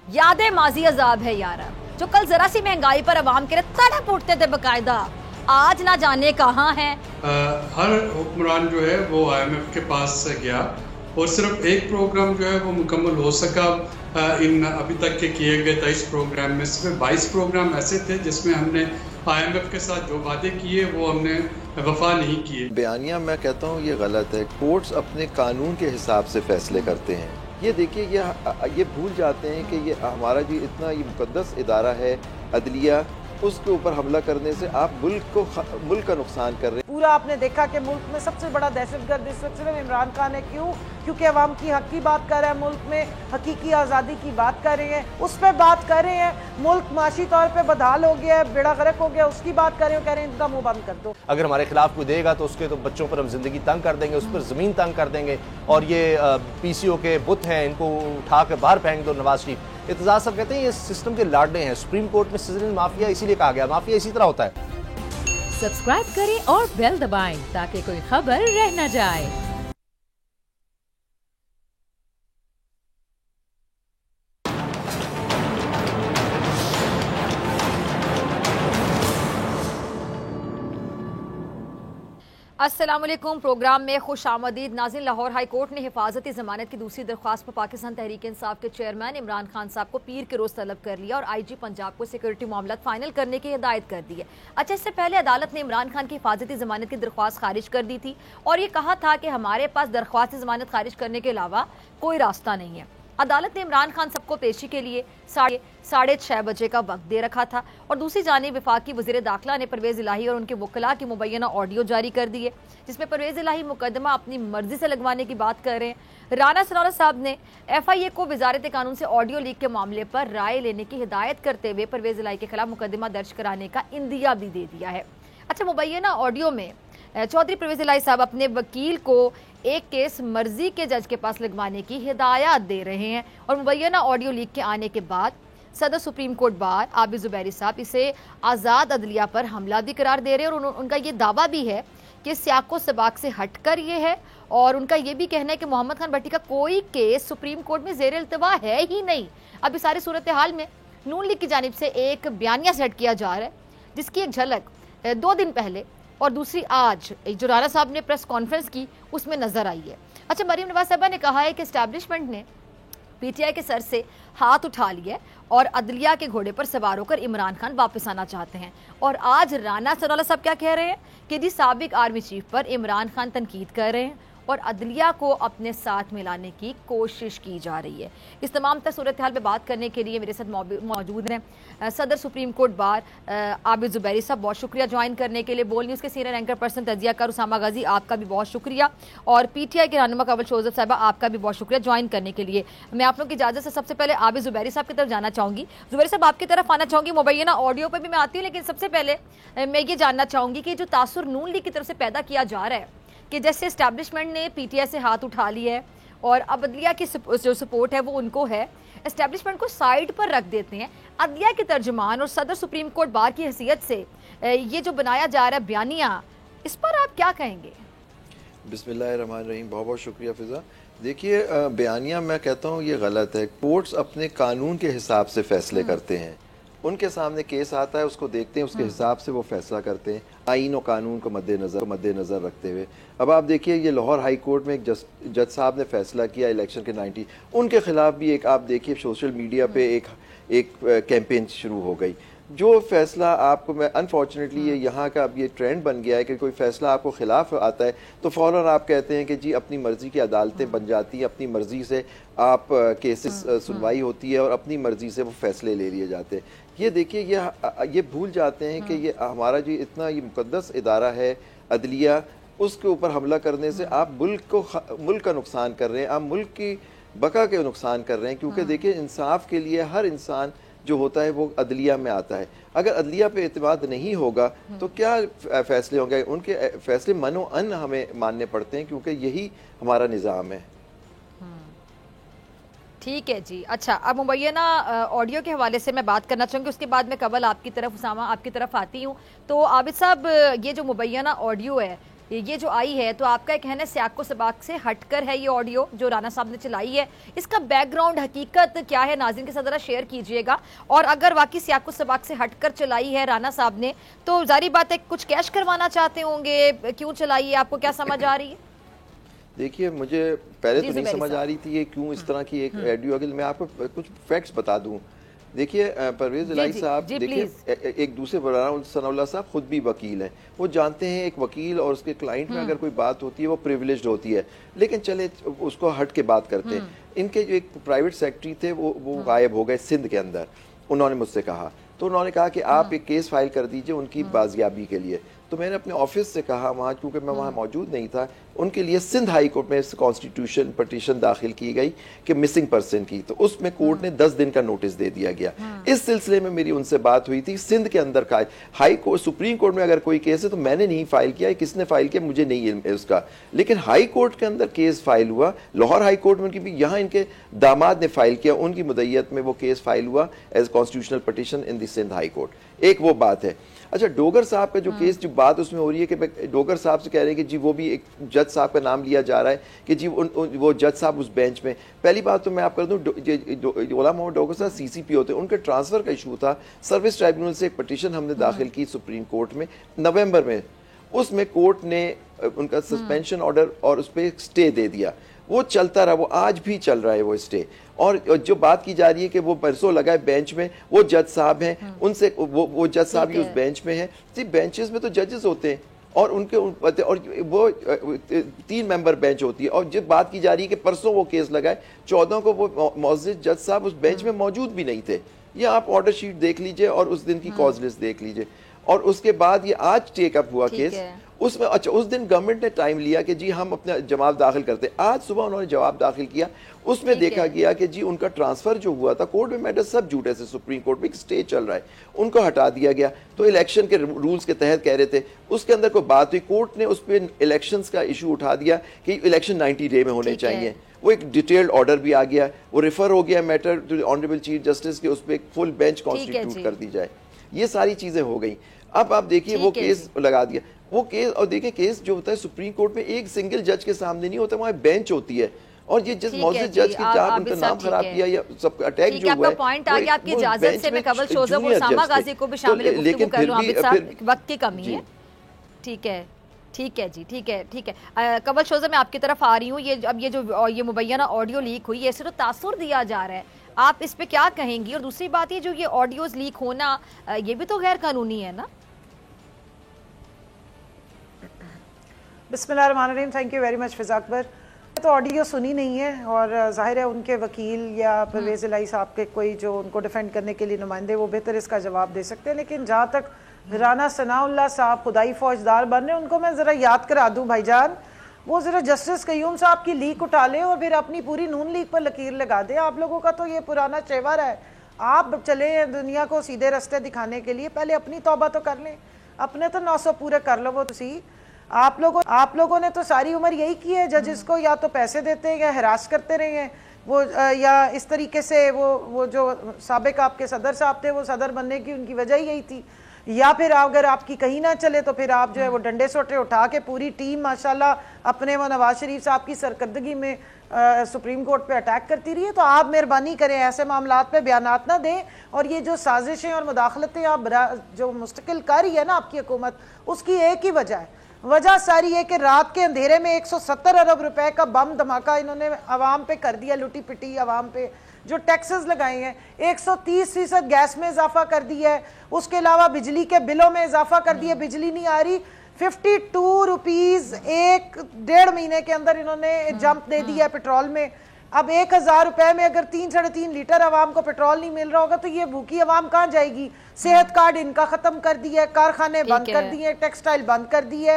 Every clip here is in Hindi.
यादें माजी अजाब है यारा, जो कल जरा सी महंगाई पर अवाम के लिए तड़प उठते थे बकायदा, आज ना जाने कहाँ हैं। हर हुक्मरान जो है वो IMF के पास गया और सिर्फ एक प्रोग्राम जो है वो मुकम्मल हो सका। इन अभी तक के किए गए 23 प्रोग्राम में सिर्फ 22 प्रोग्राम ऐसे थे जिसमें हमने IMF के साथ जो वादे किए वो हमने वफा नहीं किए। बयानिया मैं कहता हूँ ये गलत है। कोर्ट्स अपने कानून के हिसाब से फैसले करते हैं। ये देखिए ये भूल जाते हैं कि ये हमारा जो इतना ये मुकद्दस इदारा है अदलिया, उसके ऊपर हमला करने से आप मुल्क का नुकसान कर रहे हैं। पूरा आपने देखा कि मुल्क में सबसे बड़ा दहशतगर्द इस वक्त सिर्फ इमरान खान है। क्यों? क्योंकि अवाम की हक की बात कर रहे हैं, मुल्क में हकीकी आज़ादी की बात कर रहे हैं, उस पर बात कर रहे हैं। मुल्क माशी तौर पर बदहाल हो गया है, बेड़ा गर्क हो गया, उसकी बात कर रहे हो, कह रहे हैं इनका मुंह बंद कर दो। अगर हमारे खिलाफ कोई देगा तो उसके तो बच्चों पर हम जिंदगी तंग कर देंगे, उस पर ज़मीन तंग कर देंगे। और ये PCO के बुत हैं, इनको उठा कर बाहर फेंक दो। नवाज शरीफ इत्तेजाज साहब कहते हैं ये सिस्टम के लाडले हैं। सुप्रीम कोर्ट में सिजलिंग माफिया इसीलिए कहा गया, माफिया इसी तरह होता है। सब्सक्राइब करें और बेल दबाएं ताकि कोई खबर रह न जाए। अस्सलामुअलैकुम। प्रोग्राम में खुश आमदीद नाज़रीन। लाहौर हाई कोर्ट ने हिफाजती ज़मानत की दूसरी दरख्वास्त पर पाकिस्तान तहरीक इंसाफ के चेयरमैन इमरान खान साहब को पीर के रोज़ तलब कर लिया और IG पंजाब को सिक्योरिटी मामला फाइनल करने की हिदायत कर दी है। अच्छा, इससे पहले अदालत ने इमरान खान की हिफाजती ज़मानत की दरख्वास्त खारिज कर दी थी और ये कहा था कि हमारे पास दरख्वास्त ज़मानत खारिज करने के अलावा कोई रास्ता नहीं है। अदालत ने इमरान खान सबको पेशी के लिए 6:30 बजे का वक्त दे रखा था और दूसरी जानिब वफाकी वज़ीर दाखिला ने परवेज़ इलाही और उनके वकला की मुबैना ऑडियो जारी कर दी है, जिसमें परवेज़ इलाही मुकदमा अपनी मर्जी से लगवाने की बात कर रहे हैं। राना सनौरा साहब ने FIA को वजारत कानून से ऑडियो लीक के मामले पर राय लेने की हिदायत करते हुए परवेज़ इलाही के खिलाफ मुकदमा दर्ज कराने का इंदिया भी दे दिया है। अच्छा, मुबैना ऑडियो में चौधरी परवेज़ इलाही साहब अपने वकील को एक केस मर्जी के जज के पास लगवाने की हिदायत दे रहे हैं और मुबैना ऑडियो लीक के आने के बाद सदर supreme court bar Abid Zubairi साहब इसे आज़ाद अदलिया पर हमला भी करार दे रहे हैं और उनका ये दावा भी है कि सियाको सबाक से हटकर ये है और उनका ये भी कहना है कि मोहम्मद खान भट्टी का कोई केस सुप्रीम कोर्ट में ज़ेर इल्तवा है ही नहीं। अब इस सारी सूरत हाल में नून लीग की जानिब से एक बयानिया सेट किया जा रहा है, जिसकी एक झलक 2 दिन पहले और दूसरी आज जो राना साहब ने प्रेस कॉन्फ्रेंस की उसमें नजर आई है। अच्छा, मरीम नवाज साहबा ने कहा है कि एस्टैब्लिशमेंट ने PTI के सर से हाथ उठा लिया और अदलिया के घोड़े पर सवार होकर इमरान खान वापस आना चाहते हैं। और आज राना सनौला साहब क्या कह रहे हैं कि जी साबिक आर्मी चीफ पर इमरान खान तनकीद कर रहे हैं और अदलिया को अपने साथ मिलाने की कोशिश की जा रही है। इस तमाम तर सूरत हाल में बात करने के लिए मेरे साथ मौजूद हैं सदर supreme court bar Abid Zubairi साहब, बहुत शुक्रिया ज्वाइन करने के लिए। बोल न्यूज़ के सीनियर एंकर पर्सन तजिया कार उसामा गाजी, आपका भी बहुत शुक्रिया। और PTI के रहनुमा काबल शोजब साहबा, आपका भी बहुत शुक्रिया ज्वाइन करने के लिए। मैं आप लोग की इजाज़त से सबसे पहले आबिद ज़ुबैरी साहब की तरफ जाना चाहूँगी। ज़ुबैरी साहब, आपकी तरफ आना चाहूँगी। मुबैना ऑडियो पर भी मैं आती हूँ, लेकिन सबसे पहले मैं ये जानना चाहूँगी कि जो तासुर नून लीग की तरफ से पैदा किया जा रहा है कि जैसे एस्टैब्लिशमेंट ने PTI से हाथ उठा लिया है और अब अदलिया की जो सपोर्ट है वो उनको है, एस्टैब्लिशमेंट को साइड पर रख देते हैं। अदलिया के तर्जुमान और सदर सुप्रीम कोर्ट बार की हैसियत से ये जो बनाया जा रहा है बयानिया, इस पर आप क्या कहेंगे? बिस्मिल्लाहिर्रहमानिर्रहीम। बहुत बहुत शुक्रिया फिजा। देखिए, बयानिया मैं कहता हूँ ये गलत है। कोर्ट्स अपने कानून के हिसाब से फैसले करते हैं। उनके सामने केस आता है, उसको देखते हैं, उसके हिसाब से वो फैसला करते हैं, आईन और कानून को मद्देनज़र रखते हुए। अब आप देखिए, ये लाहौर हाई कोर्ट में एक जज साहब ने फैसला किया इलेक्शन के 90, उनके खिलाफ भी एक आप देखिए सोशल मीडिया पे एक कैंपेन शुरू हो गई। जो फैसला आपको, मैं अनफॉर्चुनेटली ये यहाँ का अब ये ट्रेंड बन गया है कि कोई फैसला आपको खिलाफ आता है तो फ़ौरन आप कहते हैं कि जी अपनी मर्ज़ी की अदालतें बन जाती हैं, अपनी मर्ज़ी से आप केसेस सुनवाई होती है और अपनी मर्ज़ी से वो फैसले ले लिए जाते हैं। ये देखिए ये भूल जाते हैं कि ये हमारा जो इतना ये मुकद्दस इदारा है अदलिया, उसके ऊपर हमला करने से आप मुल्क का नुकसान कर रहे हैं, आप मुल्क की बका के नुकसान कर रहे हैं। क्योंकि देखिए, इंसाफ के लिए हर इंसान जो होता है वो अदलिया में आता है। अगर अदलिया पे एतमाद नहीं होगा तो क्या फैसले होंगे? उनके फैसले मनो अन हमें मानने पड़ते हैं, क्योंकि यही हमारा निज़ाम है। ठीक है जी। अच्छा, अब मुबैना ऑडियो के हवाले से मैं बात करना चाहूँगी, उसके बाद मैं कबल आपकी तरफ, उसामा आपकी तरफ आती हूँ। तो आबिद साहब, ये जो मुबैना ऑडियो है ये जो आई है, तो आपका कहना है सियाको सबाक से हटकर है ये ऑडियो जो राना साहब ने चलाई है, इसका बैकग्राउंड हकीकत क्या है नाज़रीन के साथ जरा शेयर कीजिएगा। और अगर वाकई सियाको सबाक से हटकर चलाई है राना साहब ने, तो जारी बात है कुछ कैश करवाना चाहते होंगे, क्यों चलाई है, आपको क्या समझ आ रही है? देखिए, मुझे पहले तो नहीं समझ आ रही थी ये क्यों इस तरह की एक ऑडियो। मैं आपको कुछ फैक्ट्स बता दूं। देखिए, परवेज इलाही साहब, देखिए एक दूसरे राना सनाउल्लाह साहब खुद भी वकील हैं। वो जानते हैं एक वकील और उसके क्लाइंट में अगर कोई बात होती है वो प्रिविलेज्ड होती है, लेकिन चले उसको हट के बात करते हैं। इनके जो एक प्राइवेट सेक्रेटरी थे वो गायब हो गए सिंध के अंदर। उन्होंने मुझसे कहा, तो उन्होंने कहा कि आप एक केस फाइल कर दीजिए उनकी बाजियाबी के लिए। तो मैंने अपने ऑफिस से कहा वहाँ, क्योंकि मैं वहाँ मौजूद नहीं था, उनके लिए सिंध हाई कोर्ट में कॉन्स्टिट्यूशन पटिशन दाखिल की गई कि मिसिंग पर्सन की। तो उसमें कोर्ट ने 10 दिन का नोटिस दे दिया गया। इस सिलसिले में मेरी उनसे बात हुई थी। सिंध के अंदर का हाई कोर्ट, सुप्रीम कोर्ट में अगर कोई केस है तो मैंने नहीं फाइल किया, किसने फाइल किया मुझे नहीं इल्म है उसका, लेकिन हाई कोर्ट के अंदर केस फाइल हुआ। लाहौर हाई कोर्ट में भी यहाँ इनके दामाद ने फाइल किया, उनकी मुद्दत में वो केस फाइल हुआ as constitutional petition in the Sindh high court. एक वो बात है। अच्छा, डोगर साहब का जो केस, जो बात उसमें हो रही है कि डोगर साहब से कह रहे हैं कि जी वो भी एक जज साहब का नाम लिया जा रहा है कि जी वो जज साहब उस बेंच में। पहली बात तो मैं आप कर दूं, गुलाम मोहम्मद डोगर साहब सीसीपी होते हैं, उनके ट्रांसफर का इशू था। सर्विस ट्राइब्यूनल से एक पटिशन हमने दाखिल की सुप्रीम कोर्ट में नवंबर में। उसमें कोर्ट ने उनका सस्पेंशन ऑर्डर और उस पर स्टे दे दिया। वो चलता रहा, वो आज भी चल रहा है वो स्टे। और जो बात की जा रही है कि वो परसों लगा है बेंच में, वो जज साहब हैं, उनसे वो जज साहब ही उस बेंच में हैं। जी, बेंचेस में तो जजेस होते हैं और उनके और वो 3 मेंबर बेंच होती है। और जब बात की जा रही है कि परसों वो केस लगा है, 14 को वो मौजूद जज साहब उस बेंच में मौजूद भी नहीं थे। ये आप ऑर्डर शीट देख लीजिए और उस दिन की कॉज लिस्ट देख लीजिए। और उसके बाद ये आज टेकअप हुआ केस। उसमें अच्छा, उस दिन गवर्नमेंट ने टाइम लिया कि जी हम अपना जवाब दाखिल करते। आज सुबह उन्होंने जवाब दाखिल किया। उसमें देखा गया कि जी उनका ट्रांसफर जो हुआ था, कोर्ट में मैटर सब झूठे से, सुप्रीम कोर्ट में स्टे चल रहा है, उनको हटा दिया गया। तो इलेक्शन के रूल्स के तहत कह रहे थे, उसके अंदर कोई बात हुई, कोर्ट ने उस पर इलेक्शंस का इशू उठा दिया कि इलेक्शन 90 डे में होने चाहिए। वो एक डिटेल्ड ऑर्डर भी आ गया, वो रेफर हो गया matter to honourable chief justice के, उस पर एक फुल बेंच कॉन्स्टिट्यूट कर दी जाए। ये सारी चीजें हो गई। अब आप देखिए वो केस लगा दिया, वो केस। और देखिए केस जो होता है सुप्रीम कोर्ट में एक सिंगल जज के सामने नहीं होता, वहाँ बेंच होती है। और ये जिस मौजूद जज के क्या उनका नाम खराब किया या सब अटैक जो हुआ है, पॉइंट आ गया आपकी इजाजत से मैं कवल शोजम और सामा गाजी को भी शामिल लेकिन कर लूं। आबिद साहब, वक्त की कमी है। ठीक है, ठीक है जी, ठीक है, ठीक है। कवल शोजम, मैं आपकी तरफ आ रही हूँ। ये अब ये मुबैना ऑडियो लीक हुई है, इससे तो तासुर दिया जा रहा है, आप इस पे क्या कहेंगी? और दूसरी बात ये जो ये ऑडियोज लीक होना, ये भी तो गैर कानूनी है ना? बिस्मिल्लाहिर्रहमानिर्रहीम। थैंक यू वेरी मच फिज़ा अकबर। तो ऑडियो सुनी नहीं है और जाहिर है उनके वकील या परवेज़ इलाही साहब के कोई जो उनको डिफेंड करने के लिए नुमाइंदे, वो बेहतर इसका जवाब दे सकते हैं। लेकिन जहाँ तक राना सनाउल्लाह साहब खुदाई फौजदार बन रहे हैं, उनको मैं ज़रा याद करा दूँ भाईजान, वो ज़रा जस्टिस कयूम साहब की लीक उठा ले और फिर अपनी पूरी नून लीग पर लकीर लगा दे। आप लोगों का तो ये पुराना चेवर है, आप चले हैं दुनिया को सीधे रास्ते दिखाने के लिए, पहले अपनी तौबा तो कर लें, अपने तो 900 पूरे कर लो। वो तुसी आप लोगों ने तो सारी उम्र यही की है, जजेस को या तो पैसे देते हैं या हरास करते रहे हैं वो, या इस तरीके से वो जो साबिक आपके सदर साहब थे, वो सदर बनने की उनकी वजह ही यही थी। या फिर अगर आपकी कहीं ना चले तो फिर आप जो है वो डंडे सोटे उठा के पूरी टीम माशाल्लाह अपने वो नवाज शरीफ साहब की सरकर्दगी में सुप्रीम कोर्ट पे अटैक करती रही है। तो आप मेहरबानी करें ऐसे मामलात पे बयानात ना दें, और ये जो साजिशें और मुदाखलतें आप जो मुस्तकिल कर रही है ना आपकी हुकूमत, उसकी एक ही वजह है। वजह सारी है कि रात के अंधेरे में 170 अरब रुपए का बम धमाका इन्होंने अवाम पे कर दिया, लुटी पिटी अवाम पे। जो टैक्सेस लगाए हैं, 130% गैस में इजाफा कर दिया है, उसके अलावा बिजली के बिलों में इजाफा कर दिया, बिजली नहीं आ रही। 52 रुपीज 1.5 महीने के अंदर इन्होंने जंप दे दिया है पेट्रोल में। अब 1000 रुपए में अगर 3-3.5 लीटर आवाम को पेट्रोल नहीं मिल रहा होगा तो ये भूखी आवाम कहाँ जाएगी? सेहत कार्ड इनका खत्म कर दिया है, कारखाने बंद कर दिए, टेक्सटाइल बंद कर दिए,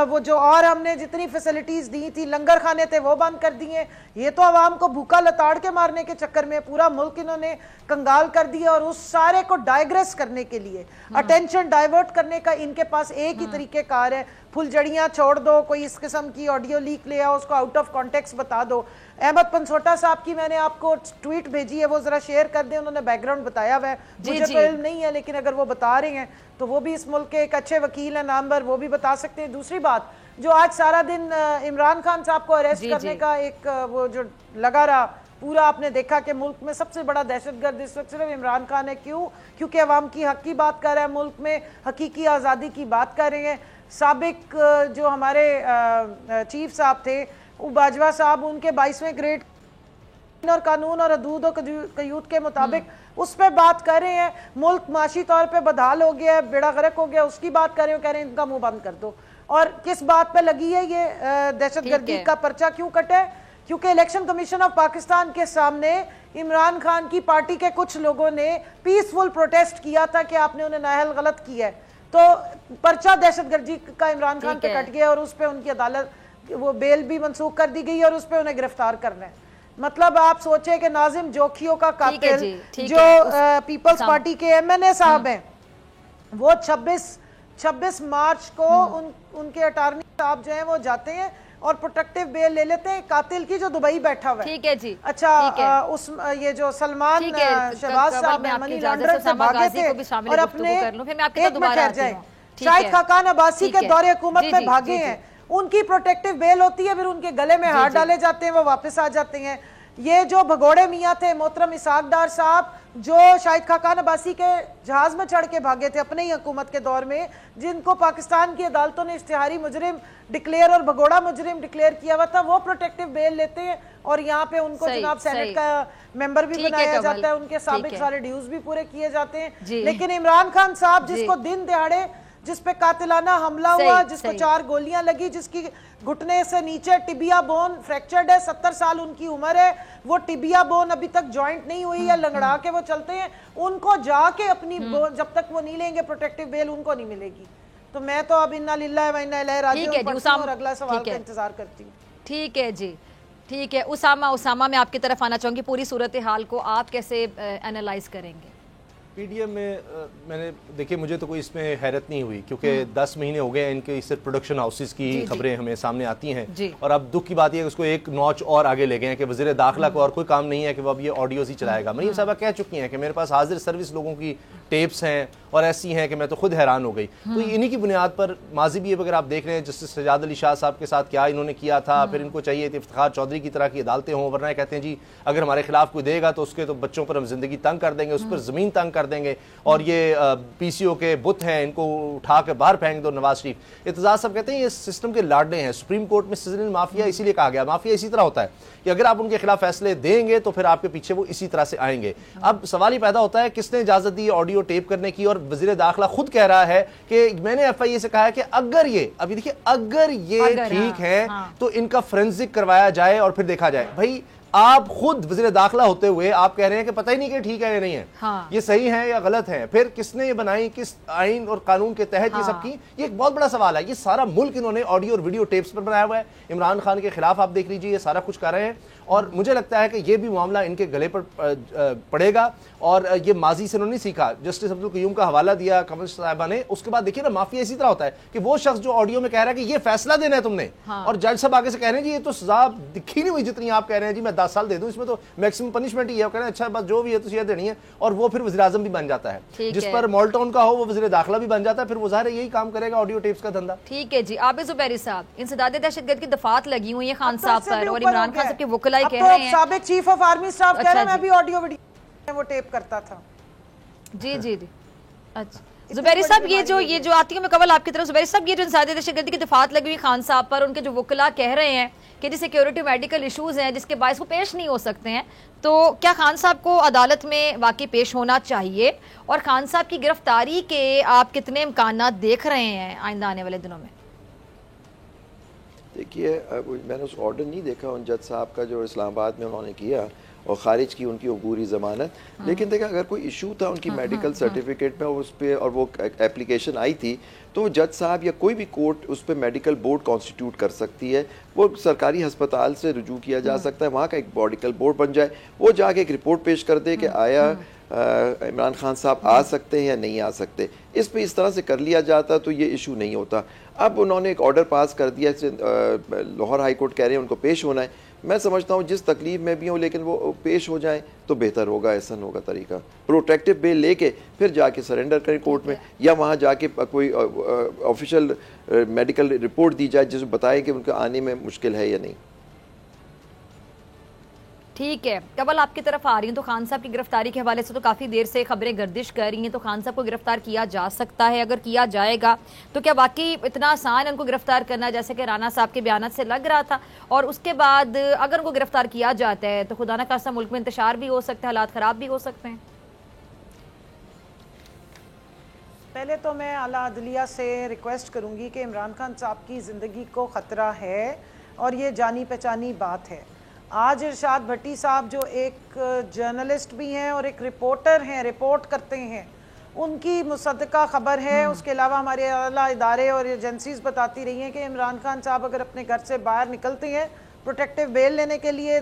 वो जो और हमने जितनी फैसिलिटीज दी थी, लंगर खाने थे वो बंद कर दिए। ये तो आवाम को भूखा लताड़ के मारने के चक्कर में पूरा मुल्क इन्होंने कंगाल कर दिया। और उस सारे को डाइग्रेस करने के लिए, अटेंशन डाइवर्ट करने का इनके पास एक ही तरीकेकार है, फुलझड़ियां छोड़ दो, कोई इस किस्म की ऑडियो लीक ले आओ, उसको आउट ऑफ कॉन्टेक्स्ट बता दो। अहमद पनसोटा साहब की मैंने आपको ट्वीट भेजी है, वो जरा शेयर कर दें, उन्होंने बैकग्राउंड बताया हुआ है, मुझे तो इल्म नहीं है, लेकिन अगर वो बता रहे हैं तो वो भी इस मुल्क के एक अच्छे वकील हैं नामवर, वो भी बता सकते हैं। दूसरी बात, जो आज सारा दिन इमरान खान साहब को अरेस्ट करने का एक वो जो लगा रहा पूरा, आपने देखा कि मुल्क में सबसे बड़ा दहशतगर्द इस वक्त सिर्फ इमरान खान है। क्यों? क्योंकि अवाम की हक की बात कर रहे हैं, मुल्क में हकीकी आज़ादी की बात कर रहे हैं। साबिक जो हमारे चीफ साहब थे वो बाजवा साहब, उनके 22वें ग्रेड और कानून और हदूद और कयूद के मुताबिक उस पर बात कर रहे हैं। मुल्क माशी तौर पे बदहाल हो गया है, बेड़ा गर्क हो गया, उसकी बात कर रहे हो, कह रहे हैं इनका मुंह बंद कर दो। और किस बात पे लगी है ये दहशतगर्दी का पर्चा क्यों कटा है? क्योंकि इलेक्शन कमीशन ऑफ पाकिस्तान के सामने इमरान खान की पार्टी के कुछ लोगों ने पीसफुल प्रोटेस्ट किया था कि आपने उन्हें नाअहल गलत किया है, तो पर्चा दहशतगर्दी का इमरान खान पे कट गया और उस पर उनकी अदालत वो बेल भी मंसूख कर दी गई और उस पर उन्हें गिरफ्तार करना है। मतलब आप सोचे कि नाजिम जोखियों का कातिल जो पीपल्स पार्टी के एमएनए साहब हैं, वो 26 मार्च को उनके अटॉर्नी साहब जो हैं वो जाते हैं और प्रोटेक्टिव बेल ले लेते हैं कातिल की जो दुबई बैठा हुआ है। ठीक है जी। अच्छा, उस ये जो सलमान शहबाज साहब मनी लॉन्ड्रिंग से भागे थे और अपने एक में ठहर जाए शाहिद खाकान अब्बासी के दौरे हुकूमत में भागे हैं, उनकी प्रोटेक्टिव बेल होती है, फिर उनके गले में हाथ डाले जाते हैं, वो वापस आ जाते हैं। ये जो भगोड़े मियाँ थे मोहतरम इसाकदार साहब, जो शाहिद खाकान अब्बासी के जहाज में चढ़ के भागे थे अपने ही हुकूमत के दौर में, जिनको पाकिस्तान की अदालतों ने इश्तिहारी मुजरिम डिक्लेयर और भगोड़ा मुजरिम डिक्लेयर किया हुआ था, वो प्रोटेक्टिव बेल लेते हैं और यहाँ पे उनको जनाब सेनेट का मेंबर भी बनाया जाता है, उनके साबिक सारे ड्यूज भी पूरे किए जाते हैं। लेकिन इमरान खान साहब जिसको दिन दिहाड़े जिस पे कातिलाना हमला हुआ, जिसको 4 गोलियां लगी, जिसकी घुटने से नीचे टिबिया बोन फ्रैक्चर्ड है, 70 साल उनकी उम्र है, वो टिबिया बोन अभी तक जॉइंट नहीं हुई है, लंगड़ा के वो चलते हैं, उनको जाके अपनी जब तक वो नहीं लेंगे प्रोटेक्टिव बेल उनको नहीं मिलेगी। तो मैं तो अब इन्ना लिल्लाहि व इन्ना इलैहि राजिऊन और अगला सवाल का इंतजार करती हूँ। ठीक है जी, ठीक है। उसामा मैं आपकी तरफ आना चाहूंगी, पूरी सूरत हाल को आप कैसे एनालाइज करेंगे? पीडीएम में मैंने देखिए, मुझे तो कोई इसमें हैरत नहीं हुई क्योंकि 10 महीने हो गए हैं इनके सिर्फ प्रोडक्शन हाउसेस की खबरें हमें सामने आती हैं और अब दुख की बात यह है कि उसको एक नॉच और आगे ले गए हैं कि वज़ीर दाखिला को और कोई काम नहीं है कि वो अब ये ऑडियोज ही चलाएगा। मरीम साहबा कह चुकी हैं कि मेरे पास हाजिर सर्विस लोगों की टेप्स हैं और ऐसी हैं कि मैं तो खुद हैरान हो गई। तो इन्हीं की बुनियाद पर माजी भी अगर आप देख रहे हैं जस्टिस सजाद अली शाह साहब के साथ क्या इन्होंने किया था, फिर इनको चाहिए थी इफ्तिखार चौधरी की तरह की अदालतें हों, वरना कहते हैं जी अगर हमारे खिलाफ कोई देगा तो उसके तो बच्चों पर हम जिंदगी तंग कर देंगे, उस पर ज़मीन तंग कर देंगे और ये पीसीओ के बुत हैं इनको उठा के बाहर फेंक दो। नवाज शरीफ इत्तेजाज साहब कहते हैं ये सिस्टम के लाडले हैं। सुप्रीम कोर्ट में सिजनल माफिया इसीलिए कहा गया, माफिया इसी तरह होता है कि अगर आप उनके खिलाफ फैसले देंगे तो फिर आपके पीछे वो इसी तरह से आएंगे। अब सवाल ही पैदा होता है किसने इजाजत दी ऑडियो टेप करने की, और वज़ीर दाखिला खुद कह रहा है कि मैंने एफआईए से कहा है कि अगर ये अभी देखिए अगर ये ठीक है तो इनका फोरेंसिक करवाया जाए और फिर देखा जाए। भाई आप खुद वज़ीर दाखिला होते हुए आप कह रहे हैं कि पता ही नहीं कि ठीक है या नहीं है, ये सही है या गलत है, फिर किसने ये बनाई, किस आइन और कानून के तहत ये सब की, ये एक बहुत बड़ा सवाल है। ये सारा मुल्क इन्होंने ऑडियो और वीडियो टेप्स पर बनाया हुआ है। इमरान खान के खिलाफ आप देख लीजिए ये सारा कुछ कर रहे हैं और मुझे लगता है कि ये भी मामला इनके गले पर पड़ेगा और ये माजी से उन्होंने सीखा। जस्टिस अब्दुल कयूम का हवाला दिया कमल साहिबा ने, उसके बाद देखिए ना माफिया इसी तरह होता है कि वो शख्स जो ऑडियो में कह रहा है कि ये फैसला देना है तुमने, और जज साहब आगे से कह रहे हैं जी ये तो सजा दिखी नहीं हुई जितनी आप कह रहे हैं, जी मैं 10 साल दे दूं, इसमें तो मैक्सिमम पनिशमेंट ही है, कह रहे हैं अच्छा बस जो भी है तो ये देनी है, और वो फिर वज़ीर आज़म भी बन जाता है। जिस पर मॉल्टोन का हो वो वज़ीर दाखिला भी बन जाता है, फिर वो ज़ाहिर यही काम करेगा ऑडियो टेप्स का धंधा। ठीक है जी। आबिद ज़ुबैरी साहब, इंसदाद दहशतगर्द की दफात लगी हुई है खान साहब पर और इमरान खान साहब के वकला कह रहे हैं, साबिक चीफ ऑफ आर्मी स्टाफ कह रहे हैं मैं भी ऑडियो वीडियो वो टेप करता था। जी जी जी। अच्छा ज़ुबैरी साहब, ये जो आती है मैं कवल आपकी तरफ, ज़ुबैरी साहब ये जो इंसादी दहशतगर्दी की दफात लगी हुई खान साहब पर, उनके जो वकला कह रहे हैं कि जी सिक्योरिटी मेडिकल इशूज़ हैं जिसके बायस वो पेश नहीं हो सकते हैं, तो क्या खान साहब को अदालत में वाकई पेश होना चाहिए, और खान साहब की गिरफ्तारी के आप कितने इम्कानात देख रहे हैं आइंदा आने वाले दिनों में? देखिए मैंने उस ऑर्डर नहीं देखा उन जज साहब का जो इस्लामाबाद में उन्होंने किया और ख़ारिज की उनकी अबूरी ज़मानत, लेकिन देखा अगर कोई इशू था उनकी मेडिकल सर्टिफिकेट में उस पर और वो एप्लीकेशन आई थी तो जज साहब या कोई भी कोर्ट उस पर मेडिकल बोर्ड कॉन्स्टिट्यूट कर सकती है, वो सरकारी हस्पताल से रुजू किया जा सकता है, वहाँ का एक मेडिकल बोर्ड बन जाए, वो जाके एक रिपोर्ट पेश कर दे कि आया इमरान खान साहब आ सकते हैं या नहीं आ सकते। इस पे इस तरह से कर लिया जाता तो ये इशू नहीं होता। अब उन्होंने एक ऑर्डर पास कर दिया, लाहौर हाई कोर्ट कह रहे हैं उनको पेश होना है। मैं समझता हूँ जिस तकलीफ में भी हूँ लेकिन वो पेश हो जाएं तो बेहतर होगा, ऐसा होगा तरीका। प्रोटेक्टिव बेल लेके फिर जाके सरेंडर करें कोर्ट में, या वहाँ जाके कोई ऑफिशियल मेडिकल रिपोर्ट दी जाए जिसमें बताए कि उनके आने में मुश्किल है या नहीं। ठीक है, कबल आपकी तरफ आ रही हूँ। तो खान साहब की गिरफ्तारी के हवाले से तो काफ़ी देर से खबरें गर्दिश कर रही हैं, तो खान साहब को गिरफ्तार किया जा सकता है? अगर किया जाएगा तो क्या वाकई इतना आसान है उनको गिरफ्तार करना जैसे कि राना साहब के बयान से लग रहा था? और उसके बाद अगर उनको गिरफ्तार किया जाता है तो खुदा न खास्ता मुल्क में इंतशार भी हो सकता है, हालात ख़राब भी हो सकते हैं। पहले तो मैं आला अदलिया से रिक्वेस्ट करूंगी कि इमरान खान साहब की ज़िंदगी को ख़तरा है और ये जानी पहचानी बात है। आज इरशाद भट्टी साहब जो एक जर्नलिस्ट भी हैं और एक रिपोर्टर हैं, रिपोर्ट करते हैं, उनकी मुसद्दका खबर है। उसके अलावा हमारे आला इदारे और एजेंसीज बताती रही हैं कि इमरान खान साहब अगर अपने घर से बाहर निकलते हैं, प्रोटेक्टिव बेल लेने के लिए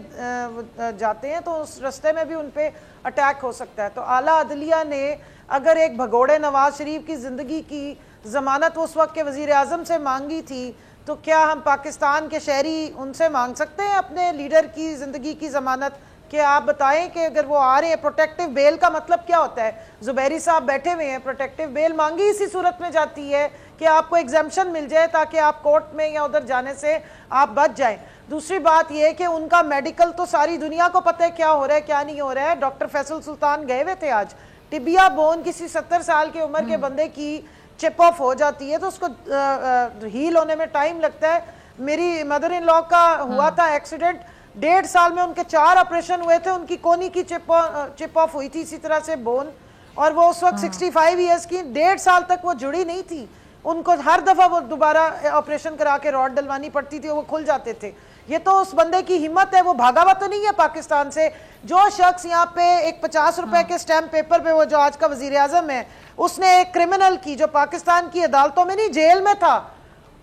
जाते हैं, तो उस रास्ते में भी उन पे अटैक हो सकता है। तो आला अदलिया ने अगर एक भगोड़े नवाज शरीफ की ज़िंदगी की ज़मानत उस वक्त के वज़ीर आज़म से मांगी थी, तो क्या हम पाकिस्तान के शहरी उनसे मांग सकते हैं अपने लीडर की ज़िंदगी की ज़मानत? कि आप बताएं कि अगर वो आ रहे हैं, प्रोटेक्टिव बेल का मतलब क्या होता है? जुबैरी साहब बैठे हुए हैं, प्रोटेक्टिव बेल मांगी इसी सूरत में जाती है कि आपको एग्जाम्पशन मिल जाए ताकि आप कोर्ट में या उधर जाने से आप बच जाएं। दूसरी बात यह कि उनका मेडिकल तो सारी दुनिया को पता है क्या हो रहा है क्या नहीं हो रहा है। डॉक्टर फैसल सुल्तान गए हुए थे आज। टिबिया बोन किसी 70 साल की उम्र के बंदे की चिप ऑफ हो जाती है तो उसको हील होने में टाइम लगता है। मेरी मदर इन लॉ का हुआ था एक्सीडेंट, 1.5 साल में उनके 4 ऑपरेशन हुए थे, उनकी कोनी की चिप ऑफ हुई थी इसी तरह से बोन, और वो उस वक्त 65 ईयर्स की, 1.5 साल तक वो जुड़ी नहीं थी। उनको हर दफा वो दोबारा ऑपरेशन करा के रॉड डलवानी पड़ती थी, वो खुल जाते थे। ये तो उस बंदे की हिम्मत है, वो भागा हुआ तो नहीं है पाकिस्तान से। जो शख्स यहाँ पे एक 50 रुपए के स्टैम्प पेपर पे, वो जो आज का वजीर आजम है, उसने एक क्रिमिनल की जो पाकिस्तान की अदालतों में नहीं जेल में था,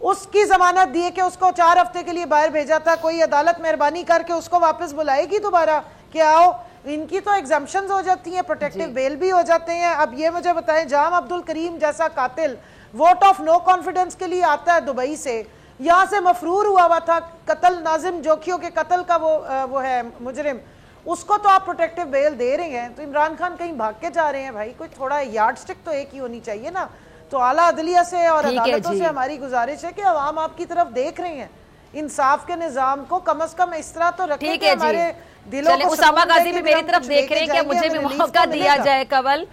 उसकी जमानत दी कि उसको 4 हफ्ते के लिए बाहर भेजा था। कोई अदालत मेहरबानी करके उसको वापस बुलाएगी दोबारा कि आओ? इनकी तो एग्जाम्पशंस हो जाती हैं, प्रोटेक्टिव बेल भी हो जाते हैं। अब ये मुझे बताएं, जाम अब्दुल करीम जैसा कातिल वोट ऑफ नो कॉन्फिडेंस के लिए आता है दुबई से, यहाँ से मफरूर हुआ था कत्ल, नाजिम जोखियों के कत्ल का वो है मुजरिम, उसको तो आप प्रोटेक्टिव बेल दे रहे हैं। तो इमरान खान कहीं भाग के जा रहे हैं भाई, कोई थोड़ा यार्ड स्टिक तो एक ही होनी चाहिए ना। तो आला अदलिया से और अदालतों से हमारी गुजारिश है कि अवाम आपकी तरफ देख रहे हैं, इंसाफ के निजाम को कम से कम इस तरह तो रखें कि हमारे दिलों को। उसामा गाजी भी मेरी तरफ देख रहे हैं कि मुझे भी मौका दिया जाए। कवल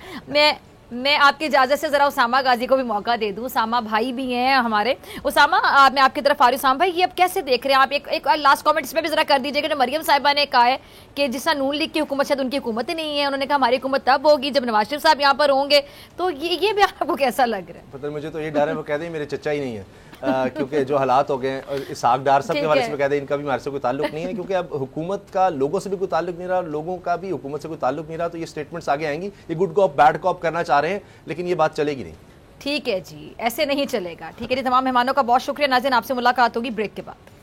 मैं आपकी इजाजत से जरा उसामा गाजी को भी मौका दे दूं, उसामा भाई भी हैं हमारे। उसामा, मैं आपकी तरफ आ रही हूँ। उसामा भाई, ये अब कैसे देख रहे हैं आप? एक लास्ट कमेंट इसमें भी जरा कर दीजिएगा। मरियम साहिबा ने कहा है कि जिस नून लीग की हुकूमत शायद उनकी हुकूमत ही नहीं है, उन्होंने कहा हमारी हुकूमत तब होगी जब नवाज शरीफ साहब यहाँ पर होंगे। तो ये भी आपको कैसा लग रहा है? पता मुझे तो ये डर है वो कह दें मेरे चचा ही नहीं है, क्योंकि जो हालात हो गए इसहाक डार साहब के हवाले से कह दें इनका भी हमारे से कोई ताल्लुक नहीं है, क्योंकि अब हुकूमत का लोगों से भी कोई ताल्लुक नहीं रहा, लोगों का भी हुकूमत से कोई ताल्लुक नहीं रहा। तो ये स्टेटमेंट्स आगे आएंगी, ये गुड कॉप बैड कॉप करना चाह रहे हैं, लेकिन ये बात चलेगी नहीं। ठीक है जी, ऐसे नहीं चलेगा। ठीक है जी, तमाम मेहमानों का बहुत शुक्रिया। नाज़रीन, आपसे मुलाकात होगी ब्रेक के बाद।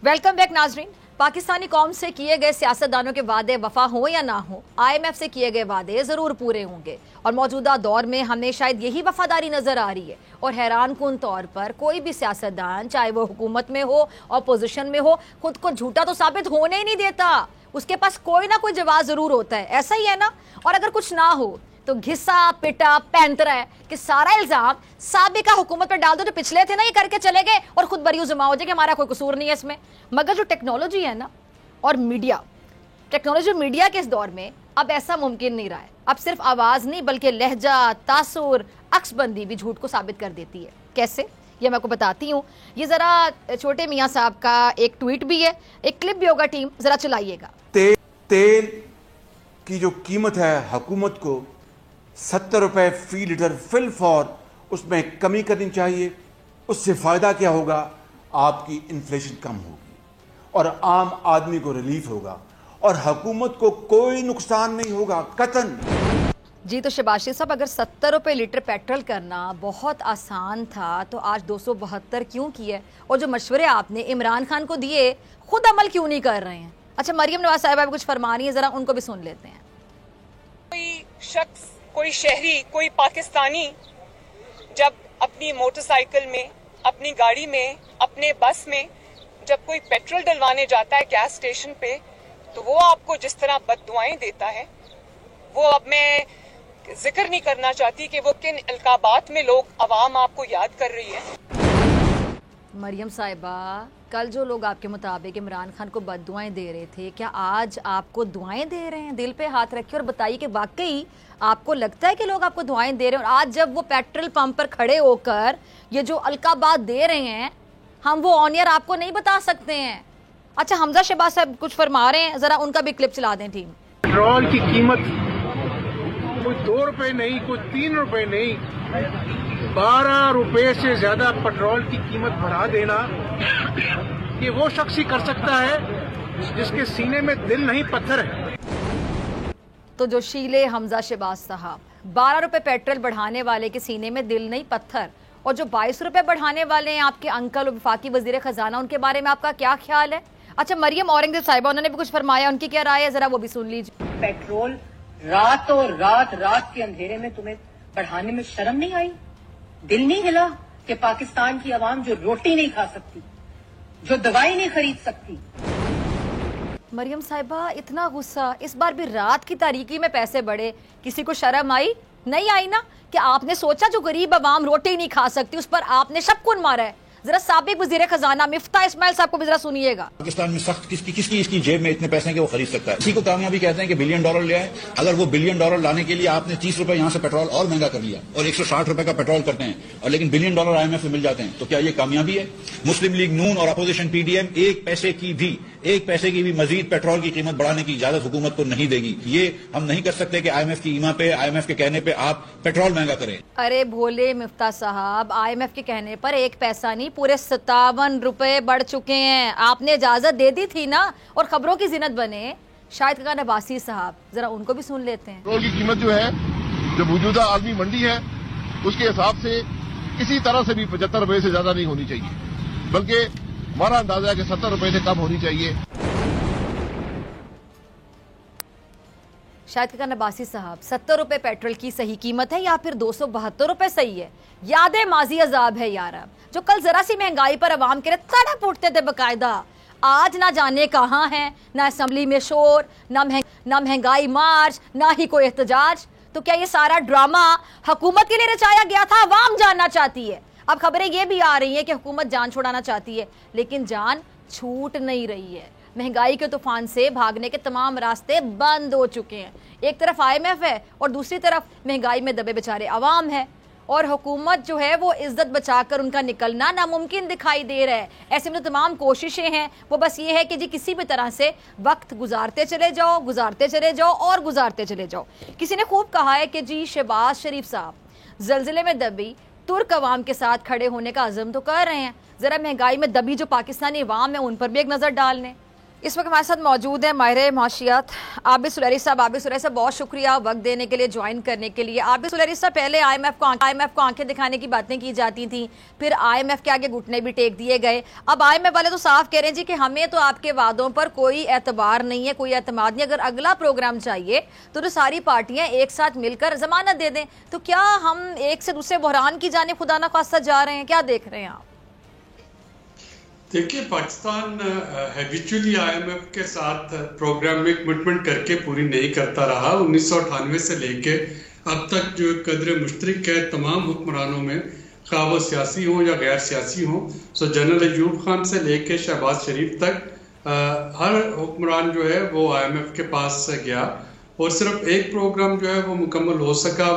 वेलकम बैक नाजरीन। पाकिस्तानी कौम से किए गए सियासतदानों के वादे वफा हो या ना हो, IMF से किए गए वादे जरूर पूरे होंगे और मौजूदा दौर में हमें शायद यही वफादारी नजर आ रही है। और हैरान कुन तौर पर कोई भी सियासतदान, चाहे वो हुकूमत में हो, अपोजिशन में हो, खुद को झूठा तो साबित होने ही नहीं देता। उसके पास कोई ना कोई जवाब जरूर होता है, ऐसा ही है ना? और अगर कुछ ना हो तो घिसा पिटा पैंतरा है कि सारा इल्जाम साबिका हुकूमत पर डाल दो, जो पिछले थे ना ये करके चले गए, और खुद बरी जमा हो जाए कि हमारा कोई कसूर नहीं है इसमें। मगर जो टेक्नोलॉजी है ना और मीडिया, टेक्नोलॉजी मीडिया के इस दौर में अब ऐसा मुमकिन नहीं रहा है। अब सिर्फ आवाज नहीं बल्कि लहजा, तासुर, अक्सबंदी भी झूठ को साबित कर देती है। कैसे, ये मैं आपको बताती हूँ। ये जरा छोटे मियाँ साहब का एक ट्वीट भी है, एक क्लिप भी होगा, टीम जरा चलाइएगा। तेल की जो कीमत है हुकूमत को 70 रुपए फी लीटर फिल फॉर, उसमें कमी करनी चाहिए। उससे फायदा क्या होगा? आपकी इन्फ्लेशन कम होगी और आम आदमी को रिलीफ होगा और हुकूमत को कोई नुकसान नहीं होगा। कतन जी तो शहबाज साहब, अगर 70 रुपये लीटर पेट्रोल करना बहुत आसान था तो आज 272 क्यों किया? और जो मशवरे आपने इमरान खान को दिए खुद अमल क्यों नहीं कर रहे हैं? अच्छा, मरियम नवाज साहिबा भी कुछ फरमा रही है, जरा उनको भी सुन लेते हैं। कोई शख्स, कोई शहरी, कोई पाकिस्तानी जब अपनी मोटरसाइकिल में, अपनी गाड़ी में, अपने बस में जब कोई पेट्रोल डलवाने जाता है गैस स्टेशन पे, तो वो आपको जिस तरह बद्दुआएं देता है, वो अब मैं जिक्र नहीं करना चाहती कि वो किन अलकाबात में लोग अवाम आपको याद कर रही है। मरियम साहिबा, कल जो लोग आपके मुताबिक इमरान खान को बद्दुआएं दे रहे थे, क्या आज आपको दुआएं दे रहे हैं? दिल पे हाथ रखिए और बताइए कि वाकई आपको लगता है कि लोग आपको दुआएं दे रहे हैं? और आज जब वो पेट्रोल पंप पर खड़े होकर ये जो अलकाबात दे रहे हैं, हम वो ऑन एयर आपको नहीं बता सकते हैं। अच्छा, हमजा शहबाज साहब कुछ फरमा रहे हैं, जरा उनका भी क्लिप चला दें टीम। पेट्रोल की कीमत कोई 2 रुपए नहीं, कोई 3 रुपए नहीं, 12 रुपए से ज्यादा पेट्रोल की कीमत बढ़ा देना, ये वो शख्स ही कर सकता है जिसके सीने में दिल नहीं पत्थर है। तो जो शीले हमजा शहबाज साहब, 12 रुपए पेट्रोल बढ़ाने वाले के सीने में दिल नहीं पत्थर, और जो 22 रुपए बढ़ाने वाले हैं आपके अंकल और वफाकी वजीर खजाना, उनके बारे में आपका क्या ख्याल है? अच्छा, मरियम औरंगजेब साहिबा, उन्होंने भी कुछ फरमाया, उनकी क्या राय है, जरा वो भी सुन लीजिए। पेट्रोल रातों रात के अंधेरे में तुम्हें बढ़ाने में शर्म नहीं आई? दिल नहीं हिला कि पाकिस्तान की आवाम जो रोटी नहीं खा सकती, जो दवाई नहीं खरीद सकती? मरियम साहिबा, इतना गुस्सा, इस बार भी रात की तारीकी में पैसे बढ़े, किसी को शर्म आई? नहीं आई ना? कि आपने सोचा जो गरीब आवाम रोटी नहीं खा सकती उस पर आपने शक्कुन मारा है? जरा साबिक वजीर खजाना मिफ्ता इस्माइल साहब को भी जरा सुनिएगा। पाकिस्तान में सख्त किसकी इसकी जेब में इतने पैसे हैं कि वो खरीद सकता है? इसी को कामयाबी कहते हैं कि $1 बिलियन ले आए। अगर वो $1 बिलियन लाने के लिए आपने 30 रुपए यहाँ से पेट्रोल और महंगा कर लिया और 160 रुपए का पेट्रोल करते हैं, और लेकिन $1 बिलियन IMF में मिल जाते हैं, तो क्या ये कामयाबी है? मुस्लिम लीग नून और अपोजिशन PDM एक पैसे की भी मजीद पेट्रोल की कीमत बढ़ाने की इजाजत हुकूमत को नहीं देगी। ये हम नहीं कर सकते कि IMF की ईमा पे, IMF के कहने पे आप पेट्रोल महंगा करें। अरे भोले मिफ्ता साहब, IMF के कहने पर 1 पैसा नहीं, पूरे 57 रुपए बढ़ चुके हैं। आपने इजाजत दे दी थी ना, और खबरों की जिन्नत बने शाहिद खान अब्बासी साहब, जरा उनको भी सुन लेते हैं। पेट्रोल की कीमत जो है, जो मौजूदा आलमी मंडी है, उसके हिसाब से किसी तरह से भी 75 रुपए से ज्यादा नहीं होनी चाहिए, बल्कि हमारा अंदाजा है कि 70 रुपए से कम होनी चाहिए। शाहिद खान अब्बासी साहब, 70 रुपए पेट्रोल की सही कीमत है या फिर 272 रुपए सही है? यादें माजी अजाब है यार, अब जो कल जरा सी महंगाई पर अवाम के लिए तड़प उठते थे बकायदा, आज ना जाने कहाँ हैं, ना असेंबली में शोर, ना महंगाई मार्च, ना ही कोई एहतजाज। तो क्या ये सारा ड्रामा हुकूमत के लिए रचाया गया था? अवाम जानना चाहती है। अब खबरें ये भी आ रही हैं कि हुकूमत जान छुड़ाना चाहती है, लेकिन जान छूट नहीं रही है। महंगाई के तूफान से भागने के तमाम रास्ते बंद हो चुके हैं। एक तरफ IMF है और दूसरी तरफ महंगाई में दबे बेचारे अवाम है, और हुकूमत जो है वो इज्जत बचाकर उनका निकलना नामुमकिन दिखाई दे रहा है। ऐसे में तो तमाम कोशिशें हैं वो बस ये है कि जी किसी भी तरह से वक्त गुजारते चले जाओ और गुजारते चले जाओ। किसी ने खूब कहा है कि जी शहबाज शरीफ साहब जलजिले में दबी तुर्क अवाम के साथ खड़े होने का अज़म तो कर रहे हैं, जरा महंगाई में दबी जो पाकिस्तानी अवाम है उन पर भी एक नज़र डालने। इस वक्त हमारे साथ मौजूद है माहिर माशियात आबिद सुलैरी साहब। आबिद सुलैरी साहब, बहुत शुक्रिया वक्त देने के लिए, ज्वाइन करने के लिए। आबिद सुलैरी साहब, पहले IMF को आंखें दिखाने की बातें की जाती थी, फिर IMF के आगे घुटने भी टेक दिए गए। अब IMF वाले तो साफ कह रहे हैं जी कि हमें तो आपके वादों पर कोई एतबार नहीं है, कोई एतमाद नहीं। अगर अगला प्रोग्राम चाहिए तो सारी पार्टियां एक साथ मिलकर जमानत दे दें। तो क्या हम एक से दूसरे बहरान की जाने खुदा ना खास्ता जा रहे हैं? क्या देख रहे हैं आप? देखिए, पाकिस्तान हैबिचुअली IMF के साथ प्रोग्राम में कमिटमेंट करके पूरी नहीं करता रहा। 1998 से लेके अब तक जो कदर मुश्तरक है तमाम हुक्मरानों में, खा वो सियासी हों या गैर सियासी हों, सो जनरल अयूब खान से लेके शहबाज शरीफ तक हर हुक्मरान जो है वो IMF के पास गया, और सिर्फ एक प्रोग्राम जो है वो मुकम्मल हो सका।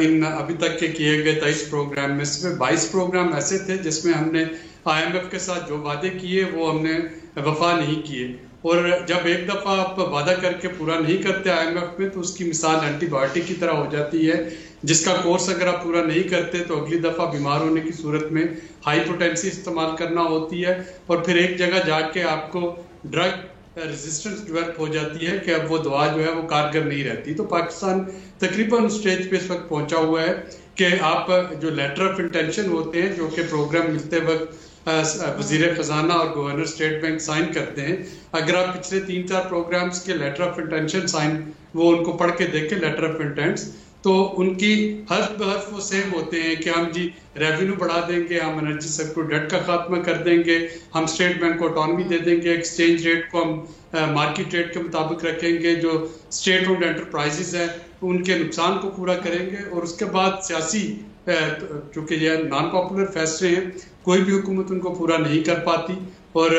इन अभी तक के किए गए 23 प्रोग्राम में सिर्फ 22 प्रोग्राम ऐसे थे जिसमें हमने IMF के साथ जो वादे किए वो हमने वफा नहीं किए। और जब एक दफ़ा आप वादा करके पूरा नहीं करते IMF में, तो उसकी मिसाल एंटीबायोटिक की तरह हो जाती है, जिसका कोर्स अगर आप पूरा नहीं करते तो अगली दफ़ा बीमार होने की सूरत में हाई पोटेंसी इस्तेमाल करना होती है, और फिर एक जगह जाके आपको ड्रग रेजिस्टेंस डेवलप हो जाती है कि अब वो दवा जो है वो कारगर नहीं रहती। तो पाकिस्तान तकरीबन उस स्टेज पे इस वक्त पहुंचा हुआ है कि आप जो लेटर ऑफ इंटेंशन होते हैं, जो कि प्रोग्राम मिलते वक्त वजीर खजाना और गवर्नर स्टेट बैंक साइन करते हैं, अगर आप पिछले 3-4 प्रोग्राम्स के लेटर ऑफ इंटेंशन साइन वो उनको पढ़ के देखें लेटर ऑफ इंटेंट्स, तो उनकी हर वो सेम होते हैं कि हम जी रेवेन्यू बढ़ा देंगे, हम एनर्जी सेक्टर डेट का खात्मा कर देंगे, हम स्टेट बैंक को ऑटोनॉमी दे देंगे, एक्सचेंज रेट को हम मार्केट रेट के मुताबिक रखेंगे, जो स्टेट ओन्ड एंटरप्राइजेज हैं उनके नुकसान को पूरा करेंगे। और उसके बाद सियासी, चूंकि ये नॉन पॉपुलर फैसले हैं, कोई भी हुकूमत उनको पूरा नहीं कर पाती। और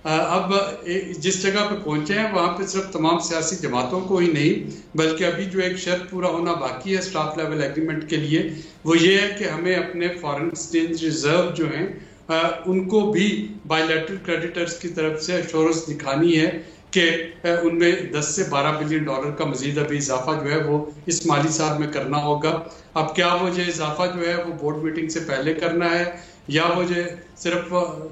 अब जिस जगह पे पहुंचे हैं वहां पे सिर्फ तमाम सियासी जमातों को ही नहीं, बल्कि अभी जो एक शर्त पूरा होना बाकी है स्टाफ लेवल एग्रीमेंट के लिए, वो ये है कि हमें अपने फॉरेन एक्सचेंज रिजर्व जो हैं उनको भी बायलैटरल क्रेडिटर्स की तरफ से एश्योरेंस दिखानी है कि उनमें 10 से 12 बिलियन डॉलर का मजीद अभी इजाफा जो है वो इस माली साल में करना होगा। अब क्या वो जो इजाफा जो है वो बोर्ड मीटिंग से पहले करना है, या वो जो सिर्फ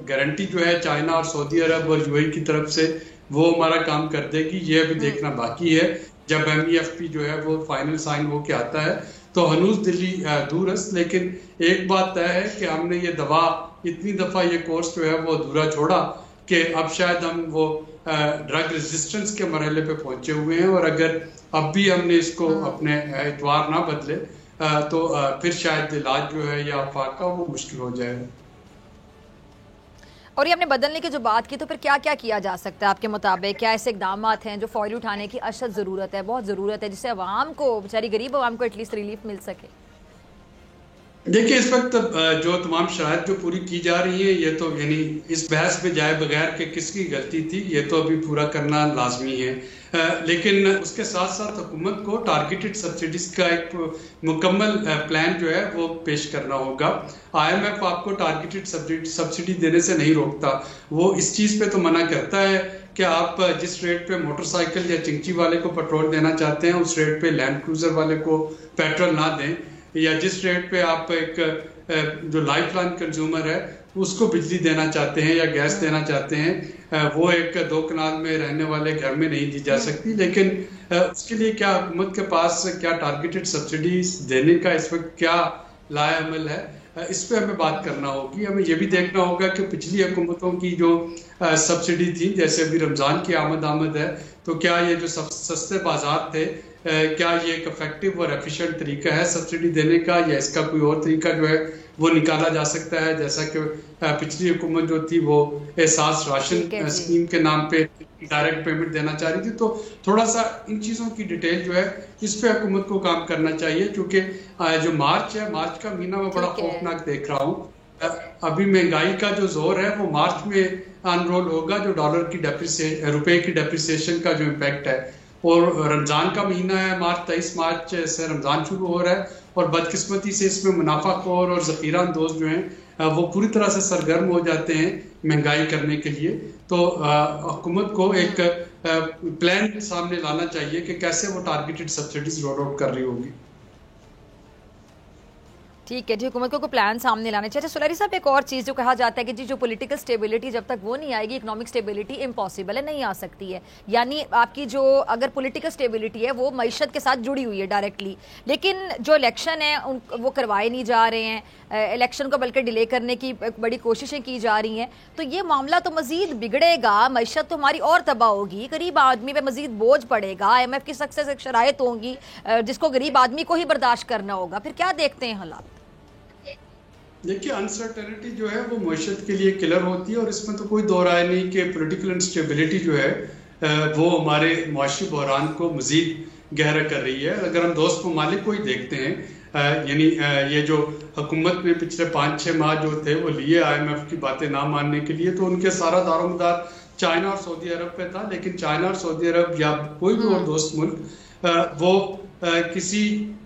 गारंटी जो है चाइना और सऊदी अरब और यूएई की तरफ से वो हमारा काम कर देगी, ये अभी देखना बाकी है। जब MEFP जो है वो फाइनल साइन होके आता है तो हनूज दिल्ली दूरस्त, लेकिन एक बात तय है कि हमने ये दवा इतनी दफा ये कोर्स जो है वो अधूरा छोड़ा कि अब शायद हम वो ड्रग रेजिस्टेंस के मरहले पे पहुंचे हुए हैं, और अगर अब भी हमने इसको अपने एतवार ना बदले तो फिर शायद इलाज जो है या आफाक का वो मुश्किल हो जाएगा। और ये हमने बदलने की जो बात की, तो फिर क्या क्या किया जा सकता है आपके मुताबिक? क्या ऐसे इकदाम हैं जो फौरी उठाने की अशद ज़रूरत है, बहुत ज़रूरत है, जिससे अवाम को, बेचारी गरीब अवाम को एटलीस्ट रिलीफ मिल सके? देखिए, इस वक्त जो तमाम शराइत जो पूरी की जा रही है, ये तो यानी इस बहस में जाए बगैर कि किसकी गलती थी, ये तो अभी पूरा करना लाजमी है। लेकिन उसके साथ साथ हुकूमत को टारगेटेड सब्सिडीज का एक मुकम्मल प्लान जो है वो पेश करना होगा। IMF आपको टारगेटेड सब्सिडी देने से नहीं रोकता, वो इस चीज़ पे तो मना करता है कि आप जिस रेट पे मोटरसाइकिल या चिंची वाले को पेट्रोल देना चाहते हैं उस रेट पे लैंड क्रूजर वाले को पेट्रोल ना दें, या जिस रेट पे आप एक जो लाइफ लाइन कंज्यूमर है उसको बिजली देना चाहते हैं या गैस देना चाहते हैं, वो एक 2 कनाल में रहने वाले घर में नहीं दी जा सकती। लेकिन उसके लिए क्या हुकूमत के पास क्या टारगेटेड सब्सिडीज देने का इस वक्त क्या लाएअमल है, इस पे हमें बात करना होगी। हमें ये भी देखना होगा कि पिछली हुकूमतों की जो सब्सिडी थी, जैसे अभी रमज़ान की आमद है, तो क्या ये जो सस्ते बाजार थे, क्या ये एक इफेक्टिव और एफिशिएंट तरीका है सब्सिडी देने का, या इसका कोई और तरीका जो है वो निकाला जा सकता है? जैसा कि पिछली हुकूमत जो थी वो एहसास राशन स्कीम के नाम पे डायरेक्ट पेमेंट देना चाह रही थी। तो थोड़ा सा इन चीज़ों की डिटेल जो है इस पे हुकूमत को काम करना चाहिए, क्योंकि जो मार्च है, मार्च का महीना मैं बड़ा खौफनाक देख रहा हूँ। अभी महंगाई का जो जोर है वो मार्च में अनरोल होगा, जो डॉलर की रुपए की डेप्रिसिएशन का जो इम्पैक्ट है। और रमज़ान का महीना है, 23 मार्च से रमज़ान शुरू हो रहा है, और बदकिस्मती से इसमें मुनाफाखोर और ज़ख़ीरा अंदोज जो हैं वो पूरी तरह से सरगर्म हो जाते हैं महंगाई करने के लिए। तो हुकूमत को एक प्लान सामने लाना चाहिए कि कैसे वो टारगेटेड सब्सिडीज रोल आउट कर रही होगी। ठीक है जी, हुकूमत को प्लान सामने लाने चाहिए। सुलैरी साहब, एक और चीज़ जो कहा जाता है कि जी जो पॉलिटिकल स्टेबिलिटी जब तक वो नहीं आएगी, इकोनॉमिक स्टेबिलिटी इम्पॉसिबल है, नहीं आ सकती है। यानी आपकी जो अगर पॉलिटिकल स्टेबिलिटी है वो मईशत के साथ जुड़ी हुई है डायरेक्टली, लेकिन जो इलेक्शन है वो करवाए नहीं जा रहे हैं, इलेक्शन को बल्कि डिले करने की बड़ी कोशिशें की जा रही हैं, तो ये मामला तो मज़ीद बिगड़ेगा, मईशत तो हमारी और तबाह होगी, गरीब आदमी पे मज़ीद बोझ पड़ेगा, IMF की सख्त से शराइत होंगी जिसको गरीब आदमी को ही बर्दाश्त करना होगा। फिर क्या देखते हैं हालात? देखिए, अनसर्टेनिटी जो है वो मईशत के लिए किलर होती है, और इसमें तो कोई दो राय नहीं कि पॉलिटिकल इंस्टेबिलिटी जो है वो हमारे माशी बहरान को मज़ीद गहरा कर रही है। अगर हम दोस्त ममालिक को ही देखते हैं, यानी ये जो हुकूमत ने पिछले 5-6 माह जो थे वो लिए IMF की बातें ना मानने के लिए, तो उनके सारा दारोमदार चाइना और सऊदी अरब पे था। लेकिन चाइना और सऊदी अरब या कोई भी और दोस्त मुल्क वो किसी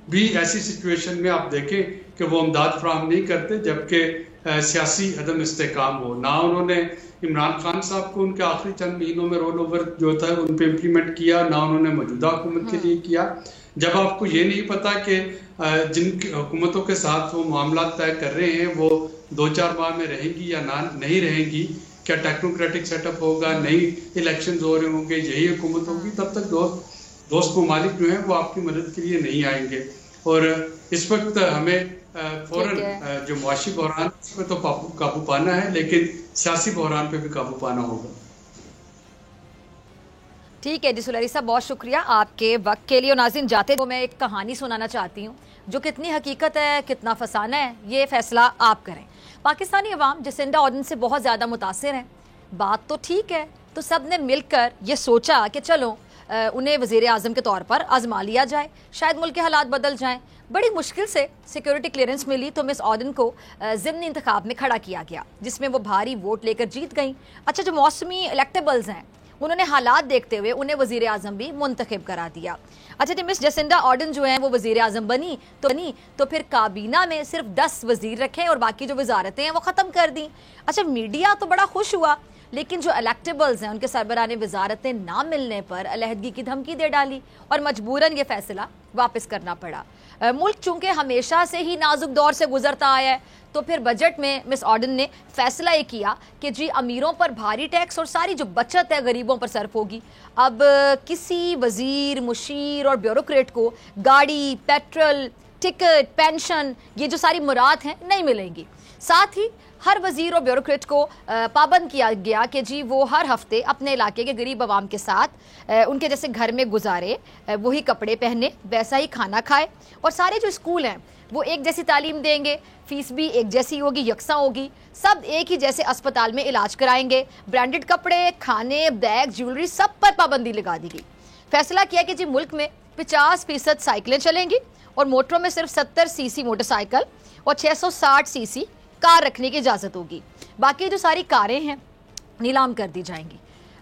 भी ऐसी सिचुएशन में आप देखें कि वो इमदाद फराहम नहीं करते जबकि सियासी अदम इस्तेकाम हो। ना उन्होंने इमरान खान साहब को उनके आखिरी चंद महीनों में रोल ओवर जो था उन पे इम्प्लीमेंट किया, ना उन्होंने मौजूदा हुकूमत के लिए किया। जब आपको ये नहीं पता कि जिन हुकूमतों के साथ वो मामला तय कर रहे हैं वो 2-4 माह में रहेंगी या ना नहीं रहेंगी, क्या टेक्नोक्रेटिक सेटअप होगा, नई इलेक्शंस हो रहे होंगे, यही हुकूमत होगी, तब तक दोस्त ममालिक जो हैं वो आपकी मदद के लिए नहीं आएंगे। और इस वक्त हमें फौरन जो मुआशी बहरान उस पर तो काबू पाना है, लेकिन सियासी बहरान पे भी काबू पाना होगा। ठीक है जी सुलैरी साहब, बहुत शुक्रिया आपके वक्त के लिए। और नाज़रीन, जाते तो मैं एक कहानी सुनाना चाहती हूँ जो कितनी हकीकत है कितना फसाना है ये फैसला आप करें। पाकिस्तानी अवाम जसिंडा ऑर्डिनेंस से बहुत ज़्यादा मुतासिर है। बात तो ठीक है, तो सब ने मिलकर ये सोचा कि चलो उन्हें वज़ीर आज़म के तौर पर आजमा लिया जाए, शायद मुल्क के हालात बदल जाएं। बड़ी मुश्किल से सिक्योरिटी क्लियरेंस मिली तो मिस ऑर्डन को ज़िमनी इंतखाब में खड़ा किया गया, जिसमें वो भारी वोट लेकर जीत गई। अच्छा, जो मौसमी इलेक्टेबल्स हैं उन्होंने हालात देखते हुए उन्हें वज़ीर आज़म भी मुंतखब करा दिया। अच्छा जी, मिस जसिंडा ऑर्डन जो है वो वज़ीर आज़म बनी तो फिर काबीना में सिर्फ 10 वज़ीर रखे और बाकी जो वजारतें हैं वो ख़त्म कर दी। अच्छा, मीडिया तो बड़ा खुश हुआ, लेकिन जो इलेक्टेबल्स हैं उनके सरबराह ने वजारतें ना मिलने पर अलहदगी की धमकी दे डाली और मजबूरन ये फैसला वापस करना पड़ा। मुल्क चूंकि हमेशा से ही नाजुक दौर से गुजरता आया है, तो फिर बजट में मिस ऑर्डन ने फैसला ये किया कि जी अमीरों पर भारी टैक्स और सारी जो बचत है गरीबों पर सर्फ होगी। अब किसी वजीर, मुशीर और ब्यूरोक्रेट को गाड़ी, पेट्रोल, टिकट, पेंशन, ये जो सारी मुराद हैं नहीं मिलेंगी। साथ ही हर वजीर और ब्यूरोक्रेट को पाबंद किया गया कि जी वो हर हफ्ते अपने इलाके के गरीब आवाम के साथ उनके जैसे घर में गुजारे, वही कपड़े पहने, वैसा ही खाना खाए, और सारे जो स्कूल हैं वो एक जैसी तालीम देंगे, फीस भी एक जैसी होगी, यकसा होगी, सब एक ही जैसे अस्पताल में इलाज कराएंगे, ब्रांडेड कपड़े, खाने, बैग, ज्वेलरी, सब पर पाबंदी लगा दी गई। फैसला किया कि जी मुल्क में 50% साइकिलें चलेंगी और मोटरों में सिर्फ 70 सीसी मोटरसाइकिल और 660 सीसी कार रखने की इजाज़त होगी। बाकी जो सारी कारें हैं नीलाम कर दी जाएंगी।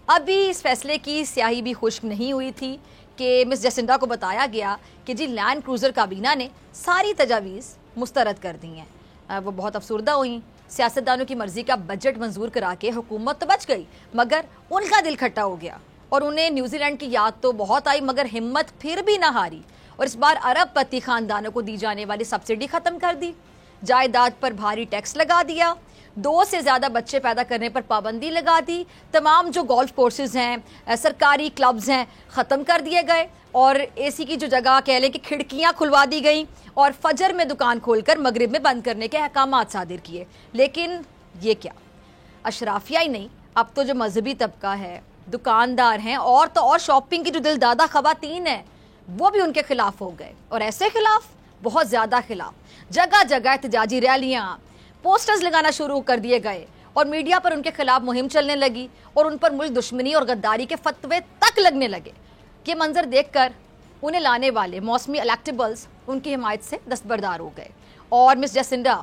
अभी इस फैसले की स्याही भी खुश्क नहीं हुई थी कि मिस जसिंडा को बताया गया कि जी लैंड क्रूज़र काबीना ने सारी तजावीज़ मुस्तरद कर दी हैं। वो बहुत अफसरदा हुई। सियासतदानों की मर्जी का बजट मंजूर करा के हुकूमत तो बच गई, मगर उनका दिल खट्टा हो गया और उन्हें न्यूजीलैंड की याद तो बहुत आई, मगर हिम्मत फिर भी ना हारी और इस बार अरबपति खानदानों को दी जाने वाली सब्सिडी ख़त्म कर दी, जायदाद पर भारी टैक्स लगा दिया, 2 से ज़्यादा बच्चे पैदा करने पर पाबंदी लगा दी, तमाम जो गोल्फ कोर्सेज हैं, सरकारी क्लब्स हैं, ख़त्म कर दिए गए और एसी की जो जगह कह लें कि खिड़कियां खुलवा दी गई और फजर में दुकान खोलकर मगरिब में बंद करने के अहकामात सादिर किए। लेकिन ये क्या, अशराफिया ही नहीं, अब तो जो मजहबी तबका है, दुकानदार हैं और तो और शॉपिंग की जो दिलदादा खवातीन हैं वो भी उनके खिलाफ हो गए, और ऐसे खिलाफ, बहुत ज़्यादा खिलाफ। जगह जगह एहतजाजी रैलियाँ, पोस्टर्स लगाना शुरू कर दिए गए और मीडिया पर उनके खिलाफ मुहिम चलने लगी और उन पर मुल्क दुश्मनी और गद्दारी के फतवे तक लगने लगे। ये मंजर देखकर उन्हें लाने वाले मौसमी इलेक्टेबल्स उनकी हिमायत से दस्तबरदार हो गए और मिस जसिंडा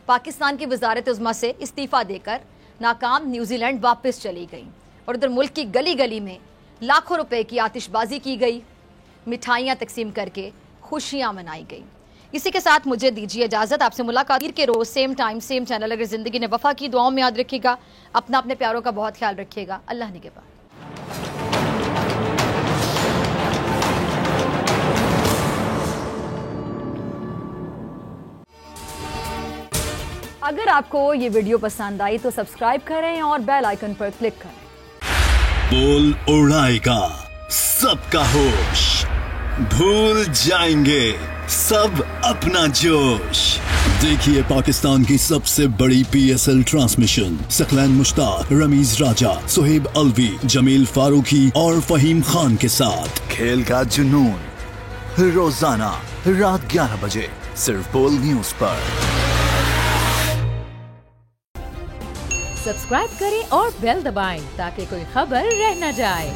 पाकिस्तान की वजारत उज़्मा से इस्तीफ़ा देकर नाकाम न्यूजीलैंड वापस चली गई और उधर मुल्क की गली गली में लाखों रुपए की आतिशबाजी की गई, मिठाइयाँ तकसीम करके खुशियाँ मनाई गई। इसी के साथ मुझे दीजिए इजाज़त। आपसे मुलाकात के रोज़ सेम टाइम सेम चैनल। अगर ज़िंदगी ने वफ़ा की, दुआओं में याद रखिएगा, अपने प्यारों का बहुत ख्याल रखिएगा। अल्लाह निगहबान। अगर आपको ये वीडियो पसंद आई तो सब्सक्राइब करें और बेल आइकन पर क्लिक करें। बोल उड़ाएगा सबका होश, भूल जाएंगे सब अपना जोश। देखिए पाकिस्तान की सबसे बड़ी PSL ट्रांसमिशन सकलैन मुश्ताक, रमीज राजा, सुहेब अलवी, जमील फारूकी और फहीम खान के साथ खेल का जुनून रोजाना रात 11 बजे सिर्फ बोल न्यूज पर। सब्सक्राइब करें और बेल दबाएं ताकि कोई खबर रह न जाए।